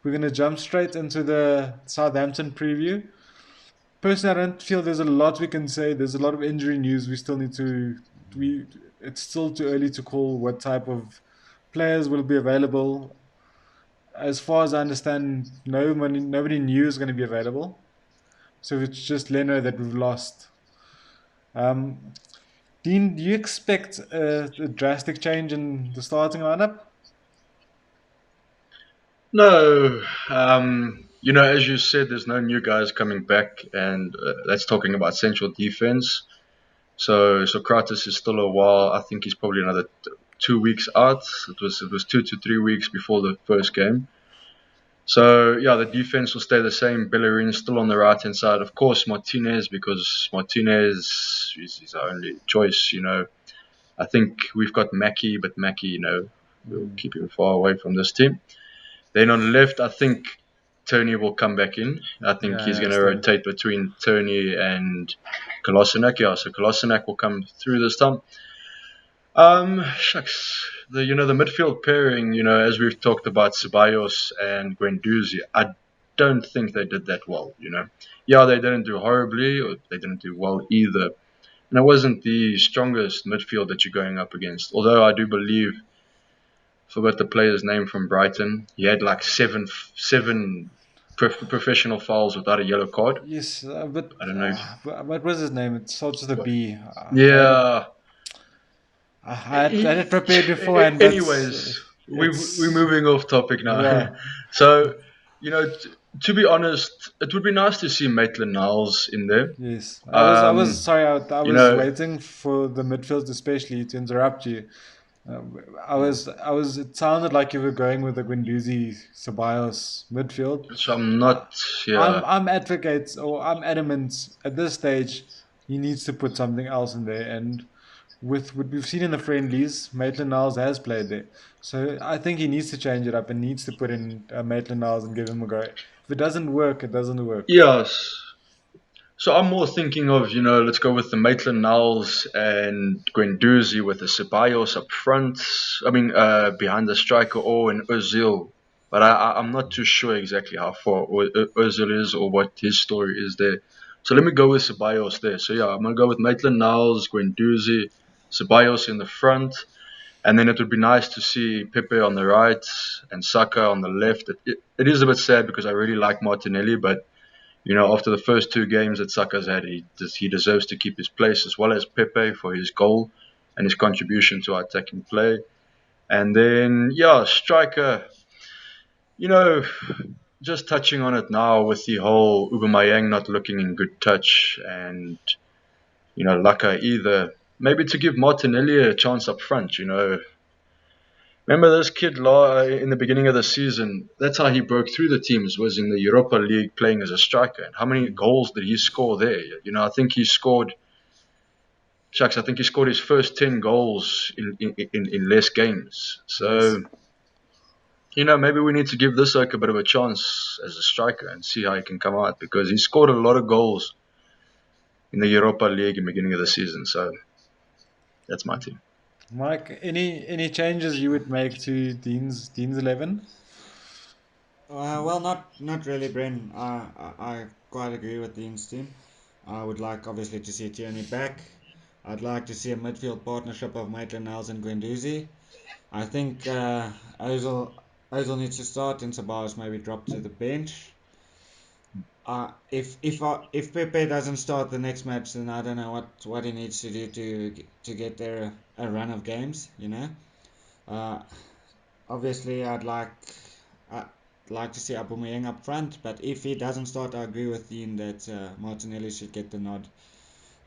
We're going to jump straight into the Southampton preview. Personally, I don't feel there's a lot we can say. There's a lot of injury news. We still need to. We. It's still too early to call what type of players will be available. As far as I understand, nobody new is going to be available. So it's just Leno that we've lost. Um, Dean, do you expect a drastic change in the starting lineup? No, as you said, there's no new guys coming back, and that's talking about central defense. So Socrates is still a while. I think he's probably another 2 weeks out. It was 2 to 3 weeks before the first game. So yeah, the defense will stay the same. Bellerin still on the right hand side, of course. Martinez, because Martinez is our only choice. I think we've got Mackie, but Mackie, we'll Mm. keep him far away from this team. Then on the left, I think Tony will come back in. I think Yeah, he's yeah, going to still. rotate between Tony and Kolasinac. Yeah, so Kolasinac will come through this time. Shucks. The midfield pairing, as we've talked about Ceballos and Guendouzi, I don't think they did that well. Yeah, they didn't do horribly, or they didn't do well either. And it wasn't the strongest midfield that you're going up against. Although I do believe, forgot the player's name from Brighton, he had like seven professional fouls without a yellow card. Yes, I don't know if. what was his name? It starts with a B. Yeah. I had it prepared beforehand, but Anyways, we're it's moving off topic now. yeah. So, to be honest, it would be nice to see Maitland Niles in there. Yes, I was Um, sorry. I you was know, waiting for the midfield, especially to interrupt you. Uh, I was. It sounded like you were going with the Guendouzi Ceballos midfield. so I'm Uh, not here. I'm adamant at this stage. He needs to put something else in there, and with what we've seen in the friendlies, Maitland Niles has played there. So I think he needs to change it up and needs to put in Maitland Niles and give him a go. If it doesn't work, it doesn't work. Yes. So I'm more thinking of, let's go with the Maitland Niles and Guendouzi with the Ceballos up front. I mean, behind the striker or in Ozil. But I'm not too sure exactly how far Ozil is or what his story is there. So let me go with Ceballos there. So yeah, I'm going to go with Maitland Niles, Guendouzi, Ceballos in the front. And then it would be nice to see Pepe on the right and Saka on the left. It is a bit sad because I really like Martinelli, but after the first two games that Saka's had, he deserves to keep his place, as well as Pepe for his goal and his contribution to our attacking play. And then, yeah, striker, you know, just touching on it now with the whole Aubameyang not looking in good touch and, Laka either. Maybe to give Martinelli a chance up front. Remember this kid in the beginning of the season? That's how he broke through the teams, was in the Europa League playing as a striker. And how many goals did he score there? I think he scored. Shucks, I think he scored his first 10 goals in less games. Yes. So, maybe we need to give this oak a bit of a chance as a striker and see how he can come out because he scored a lot of goals in the Europa League in the beginning of the season. So, that's my team. Mike, any changes you would make to Dean's 11? Well, not really, Bren. I quite agree with Dean's team. I would like, obviously, to see Tierney back. I'd like to see a midfield partnership of Maitland Niles and Guendouzi. I think Ozil needs to start and Ceballos maybe drop to the bench. If Pepe doesn't start the next match, then I don't know what he needs to do to get there a run of games. Uh, Obviously, I'd like to see Aubameyang up front, but if he doesn't start, I agree with Dean that Martinelli should get the nod,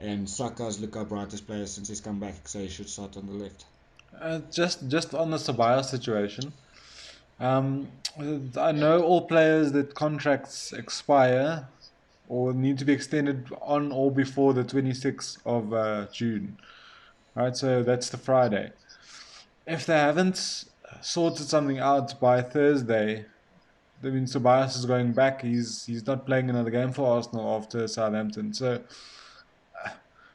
and Saka's look up brightest player since he's come back, so he should start on the left. Just on the Ceballos situation. Um, I know all players that contracts expire or need to be extended on or before the 26th of June. Right, so that's the Friday. If they haven't sorted something out by Thursday, I mean, Tobias is going back. He's not playing another game for Arsenal after Southampton. So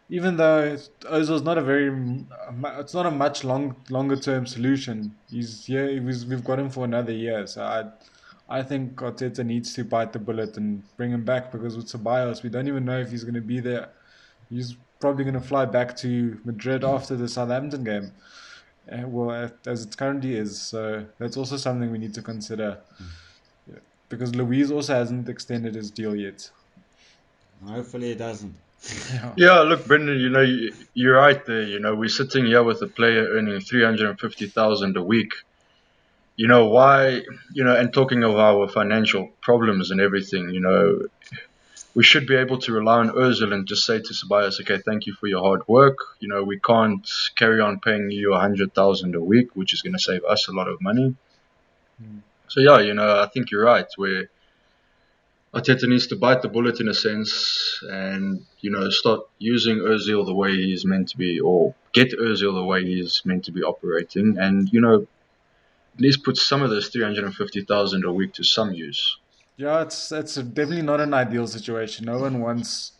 even though Ozil's not a it's not a much longer term solution. He's here. We've got him for another year. So I think Arteta needs to bite the bullet and bring him back because with Ceballos, we don't even know if he's going to be there. He's probably going to fly back to Madrid after the Southampton game, well, as it currently is. So that's also something we need to consider. Yeah. Because Luis also hasn't extended his deal yet. Hopefully it doesn't. Yeah. Yeah, look, Brendan, you're right there. We're sitting here with a player earning 350,000 a week. Why? And talking of our financial problems and everything. We should be able to rely on Ozil and just say to Ceballos, okay, thank you for your hard work. We can't carry on paying you 100,000 a week, which is going to save us a lot of money. Mm. So yeah, I think you're right. Where Arteta needs to bite the bullet in a sense, and start using Ozil the way he's meant to be, or get Ozil the way he's meant to be operating, and at least put some of those 350,000 a week to some use. Yeah, it's definitely not an ideal situation. No one wants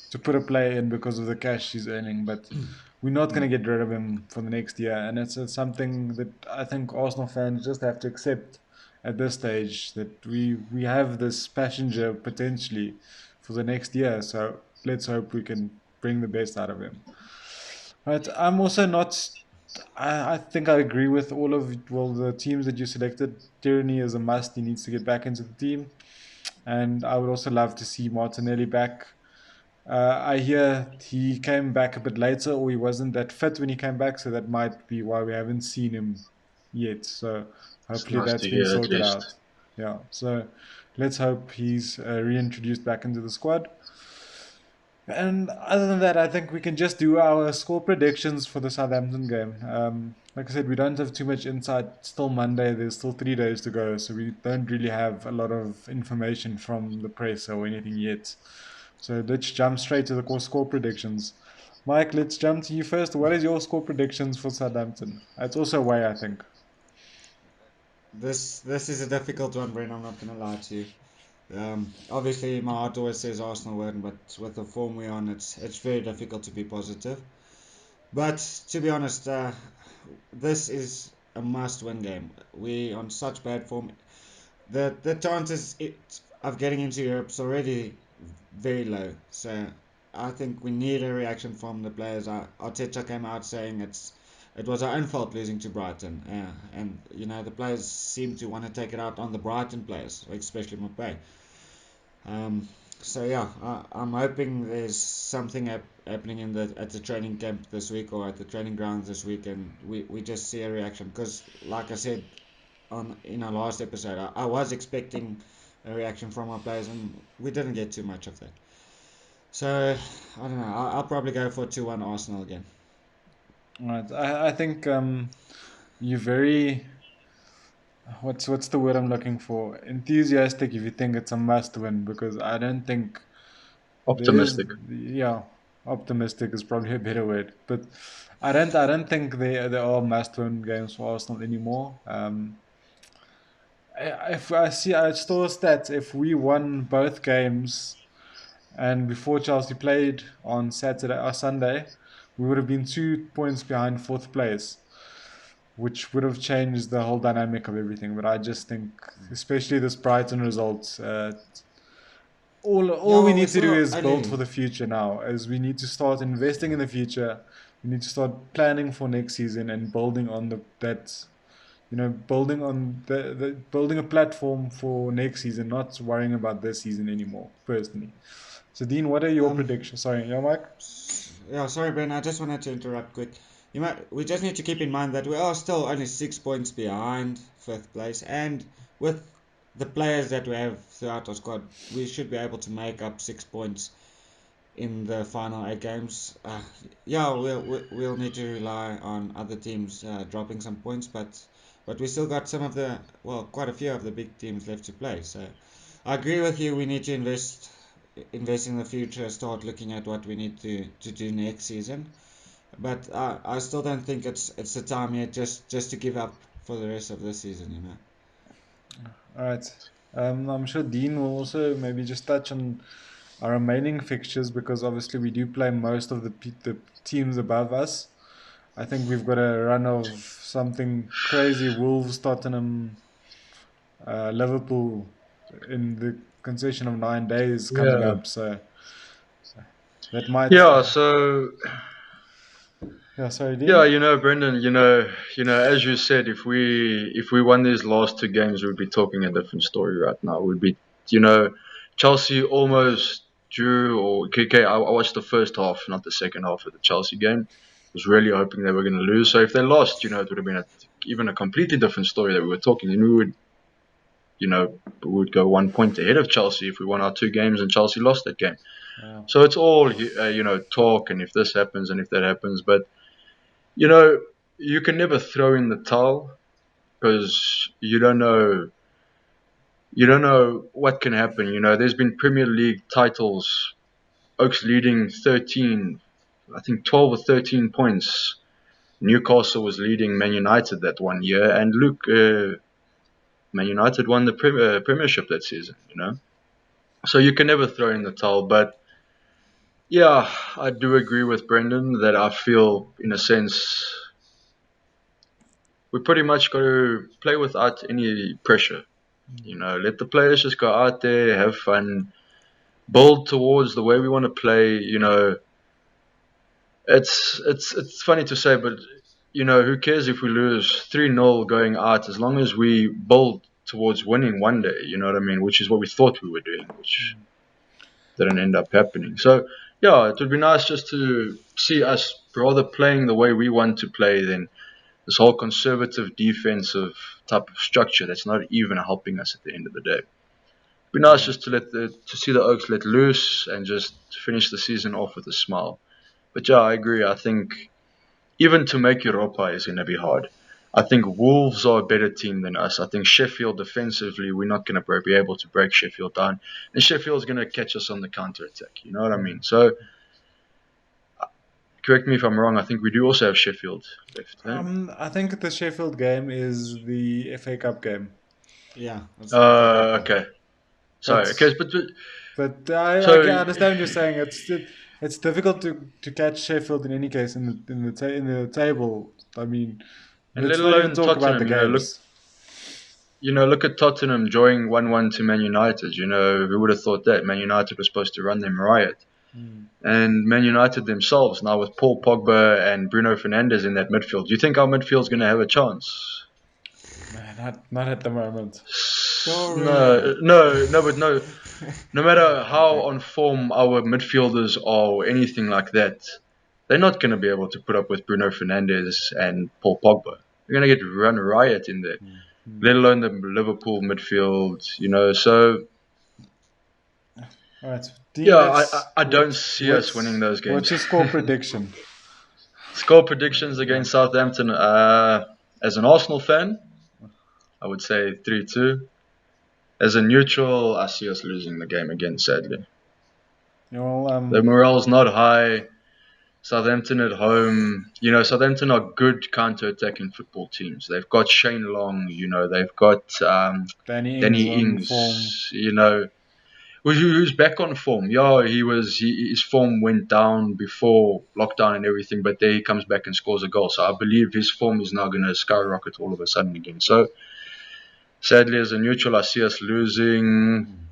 to put a player in because of the cash he's earning, but we're not going Mm. to get rid of him for the next year, and it's something that I think Arsenal fans just have to accept at this stage that we have this passenger potentially for the next year. So let's hope we can bring the best out of him. Right, I'm also not. I think I agree with all of the teams that you selected. Tierney is a must. He needs to get back into the team, and I would also love to see Martinelli back. I hear he came back a bit later, or he wasn't that fit when he came back, so that might be why we haven't seen him yet. So It's hopefully nice that's to been hear at sorted least. out. Yeah. So let's hope he's reintroduced back into the squad. And other than that, I think we can just do our score predictions for the Southampton game. Like I said, we don't have too much insight. It's still Monday. There's still 3 days to go, so we don't really have a lot of information from the press or anything yet. So let's jump straight to the score predictions. Mike, let's jump to you first. What is your score predictions for Southampton? It's also away, I think. This is a difficult one, Brent. I'm not gonna lie to you. Obviously, my heart always says Arsenal win, but with the form we're on, it's very difficult to be positive. But to be honest, this is a must-win game. We on such bad form. The chances of getting into Europe is already very low. So I think we need a reaction from the players. Arteta came out saying it was our own fault losing to Brighton, and the players seem to want to take it out on the Brighton players, especially Mbappe. Um, so yeah, I'm hoping there's something happening at the training camp this week or at the training grounds this week, and we just see a reaction. Because like I said on in our last episode, I was expecting a reaction from our players, and we didn't get too much of that. So I don't know. I'll probably go for 2-1 Arsenal again. All right. I think you're very what's the word I'm looking for? Enthusiastic if you think it's a must win because I don't think there's Optimistic. yeah, optimistic is probably a better word. But I don't think they are must win games for Arsenal anymore. If I saw stats, if we won both games and before Chelsea played on Saturday or Sunday, we would have been 2 points behind fourth place, which would have changed the whole dynamic of everything. But I just think, especially this Brighton result, all Yeah, we well, we're need to do still is build for only. the future now. As we need to start investing in the future. We need to start planning for next season and building on building on the building a platform for next season, not worrying about this season anymore. Personally. So Dean, what are your Um, predictions? Sorry, yeah, Mike. yeah, sorry, Ben. I just wanted to interrupt quick. We just need to keep in mind that we are still only 6 points behind fifth place, and with the players that we have throughout our squad, we should be able to make up 6 points in the final 8 games. Yeah, we'll need to rely on other teams dropping some points, but we still got some of the quite a few of the big teams left to play. So I agree with you. We need to invest in the future. Start looking at what we need to do next season. But I still don't think it's the time yet. Just to give up for the rest of this season. All right. I'm sure Dean will also maybe just touch on our remaining fixtures because obviously we do play most of the teams above us. I think we've got a run of something crazy: Wolves, Tottenham, Liverpool in the concession of 9 days coming Yeah. up, so that might. Yeah. So Yeah, sorry, yeah, Dean. Brendan, as you said, if we won these last two games, we'd be talking a different story right now. We'd be, you know, Chelsea almost drew, or KK. I watched the first half, not the second half of the Chelsea game. Was really hoping they were going to lose. So if they lost, it would have been even a completely different story that we were talking. And we would go 1 point ahead of Chelsea if we won our two games and Chelsea lost that game. Yeah. So it's all talk, and if this happens and if that happens, but you know, you can never throw in the towel because you don't know what can happen. There's been Premier League titles, Oaks leading 13, I think 12 or 13 points. Newcastle was leading Man United that one year, and look, Man United won the Premiership that season. So you can never throw in the towel. But yeah, I do agree with Brendon that I feel, in a sense, we pretty much got to play without any pressure. Let the players just go out there, have fun, build towards the way we want to play. It's funny to say, but who cares if we lose 3-0 going out as long as we build towards winning one day. You know what I mean? Which is what we thought we were doing, which didn't end up happening. So yeah, it would be nice just to see us rather playing the way we want to play than this whole conservative defensive type of structure that's not even helping us at the end of the day. It'd be nice Yeah. just to see the Oaks let loose and just finish the season off with a smile. But yeah, I agree. I think even to make Europa is going to be hard. I think Wolves are a better team than us. I think Sheffield defensively, we're not going to be able to break Sheffield down, and Sheffield's going to catch us on the counter attack. You know what I mean? So correct me if I'm wrong. I think we do also have Sheffield left. Eh? I think the Sheffield game is the FA Cup game, Yeah, it's the FA Cup game. Okay. Sorry. but Okay, but I so can understand what you're saying. It's difficult to catch Sheffield in any case in the table. I mean, and let let's not even alone talk about the Tottenham. games. Look at Tottenham drawing 1-1 to Man United. Who would have thought that Man United was supposed to run them riot? Hmm. And Man United themselves now with Paul Pogba and Bruno Fernandes in that midfield. Do you think our midfield's going to have a chance? Not at the moment. No, Sorry. no, but no. No matter how on form our midfielders are or anything like that, they're not going to be able to put up with Bruno Fernandes and Paul Pogba. They're going to get run riot in there, Hmm. let alone the Liverpool midfield. So All right, Dean. yeah, I, Let's I don't see us winning those what's games. your score prediction? Score predictions Yeah. against Southampton. As an Arsenal fan, I would say 3-2. As a neutral, I see us losing the game again, sadly. Well, The morale's not high. Southampton at home, Southampton are good counter-attacking football teams. They've got Shane Long, they've got Danny Ings Danny on form. Ings, who's back on form. Yeah, his form went down before lockdown and everything, but there he comes back and scores a goal. So I believe his form is now going to skyrocket all of a sudden again. So sadly, as a neutral, I see us losing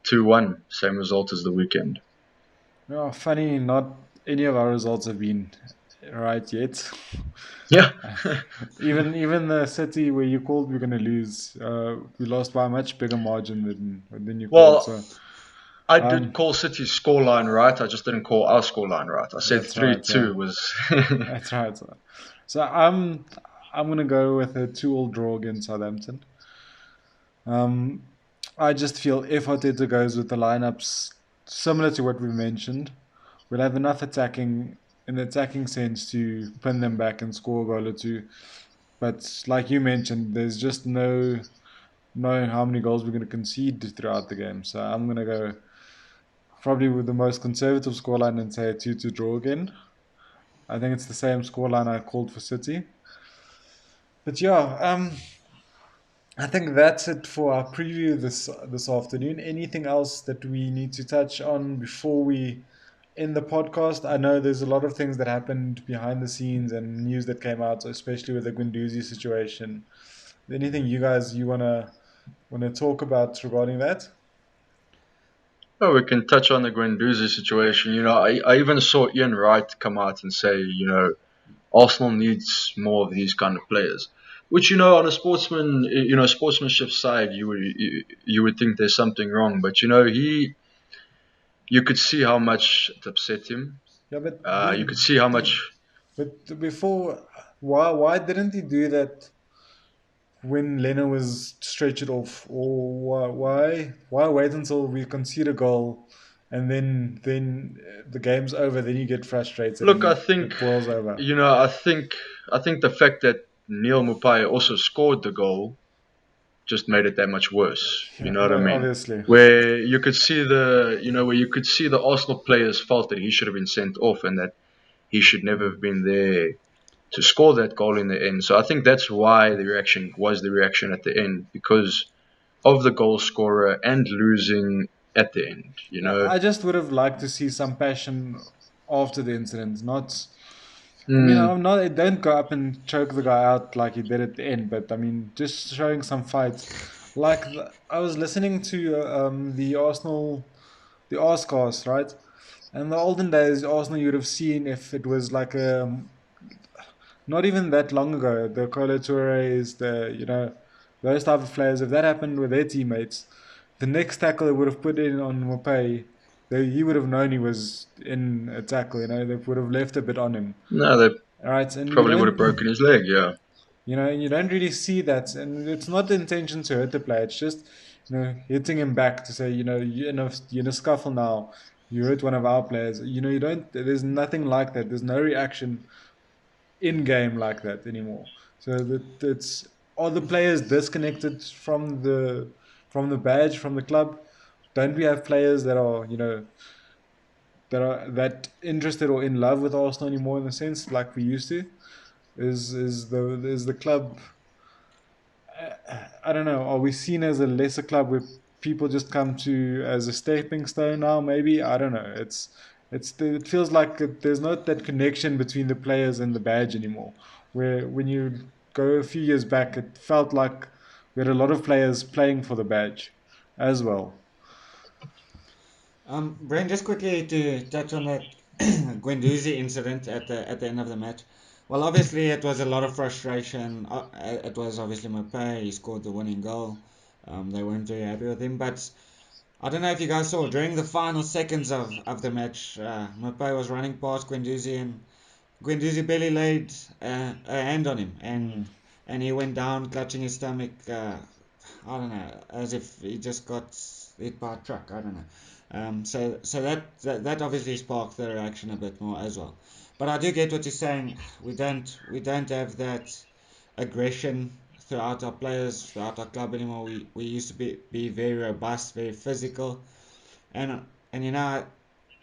2-1, same result as the weekend. Oh, funny, not any of our results have been right yet. Yeah. Even the City where you called we're gonna lose, we lost by a much bigger margin than you called. Well, So I did um, call City's scoreline right. I just didn't call our scoreline right. I said that's right. Yeah, 3-2 was. that's right. So I'm gonna go with a 2-2 draw against Southampton. Um, I just feel if Arteta goes with the lineups similar to what we mentioned, we'll have enough attacking in the attacking sense to pin them back and score a goal or two. But like you mentioned, there's just no knowing how many goals we're going to concede throughout the game. So I'm going to go probably with the most conservative scoreline and say a 2-2 draw again. I think it's the same scoreline I called for City. But yeah, I think that's it for our preview this afternoon. Anything else that we need to touch on before we end the podcast? I know there's a lot of things that happened behind the scenes and news that came out, especially with the Guendouzi situation. Anything you wanna talk about regarding that? Oh, we can touch on the Guendouzi situation. I even saw Ian Wright come out and say, Arsenal needs more of these kind of players. Which, on a sportsmanship side, you would think there's something wrong, but you could see how much it upset him. Yeah, but You could see how much. before, why didn't he do that when Leno was stretched off, or why wait until we concede a goal, and then the game's over, then you get frustrated Look, I and think, it boils over. you know, I think, I think the fact that Neil Mupai also scored the goal just made it that much worse. You Yeah, know what I no, mean? obviously. Where you could see the Arsenal players felt that he should have been sent off and that he should never have been there to score that goal in the end. So I think that's why the reaction was the reaction at the end, because of the goal scorer and losing at the end. Yeah, I just would have liked to see some passion after the incident. Not, I mean, Mm, I'm not. I don't go up and choke the guy out like he did at the end, but I mean, just showing some fight. I was listening to the Oscars, right? In the olden days, Arsenal, you'd have seen if it was like not even that long ago, the Colo Tourés, those type of players, if that happened with their teammates, the next tackle they would have put in on Mopay, he would have known he was in a tackle, they would have left a bit on him. no, they All right, and probably would have broken his leg. Yeah. you don't really see that, and it's not the intention to hurt the player. It's just, hitting him back to say, you're in a scuffle now. You hurt one of our players. You don't. There's nothing like that. There's no reaction in game like that anymore. So that it's are the players disconnected from the badge, from the club? Don't we have players that are that interested or in love with Arsenal anymore in a sense like we used to? Is the club, I don't know, are we seen as a lesser club where people just come to as a stepping stone now? Maybe, I don't know. It feels like there's not that connection between the players and the badge anymore. Where when you go a few years back, it felt like we had a lot of players playing for the badge as well. Brent, just quickly to touch on that Guendouzi incident at the end of the match. Well, obviously it was a lot of frustration. It was obviously Mopé. He scored the winning goal. They weren't very happy with him, but I don't know if you guys saw during the final seconds of the match, Mopé was running past Guendouzi and Guendouzi barely laid a hand on him, Mm. and he went down clutching his stomach. I don't know, as if he just got hit by a truck. I don't know. So that obviously sparked the reaction a bit more as well. But I do get what you're saying. We don't have that aggression throughout our players, throughout our club anymore. We used to be very robust, very physical, and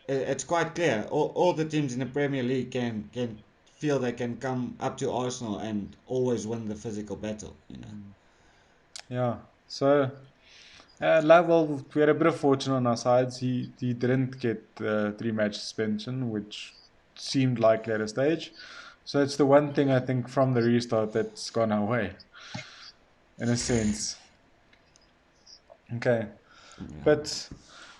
it's quite clear. All the teams in the Premier League can feel they can come up to Arsenal and always win the physical battle. Yeah. So, well, we had a bit of fortune on our sides. He didn't get the 3 match suspension, which seemed likely at a stage. So it's the one thing I think from the restart that's gone our way, in a sense. Okay, Yeah. but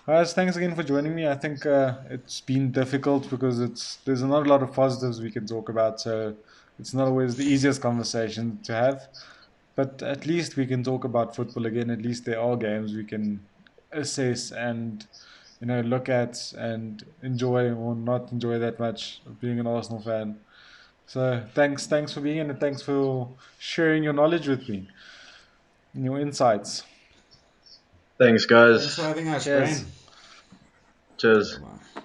guys, thanks again for joining me. I think it's been difficult because there's not a lot of positives we can talk about, so it's not always the easiest conversation to have. But at least we can talk about football again. At least there are games we can assess and look at and enjoy or not enjoy that much of being an Arsenal fan. So thanks for being in and thanks for sharing your knowledge with me and your insights. Thanks, Thanks for guys. having us, Cheers. Bren. Cheers. Bye.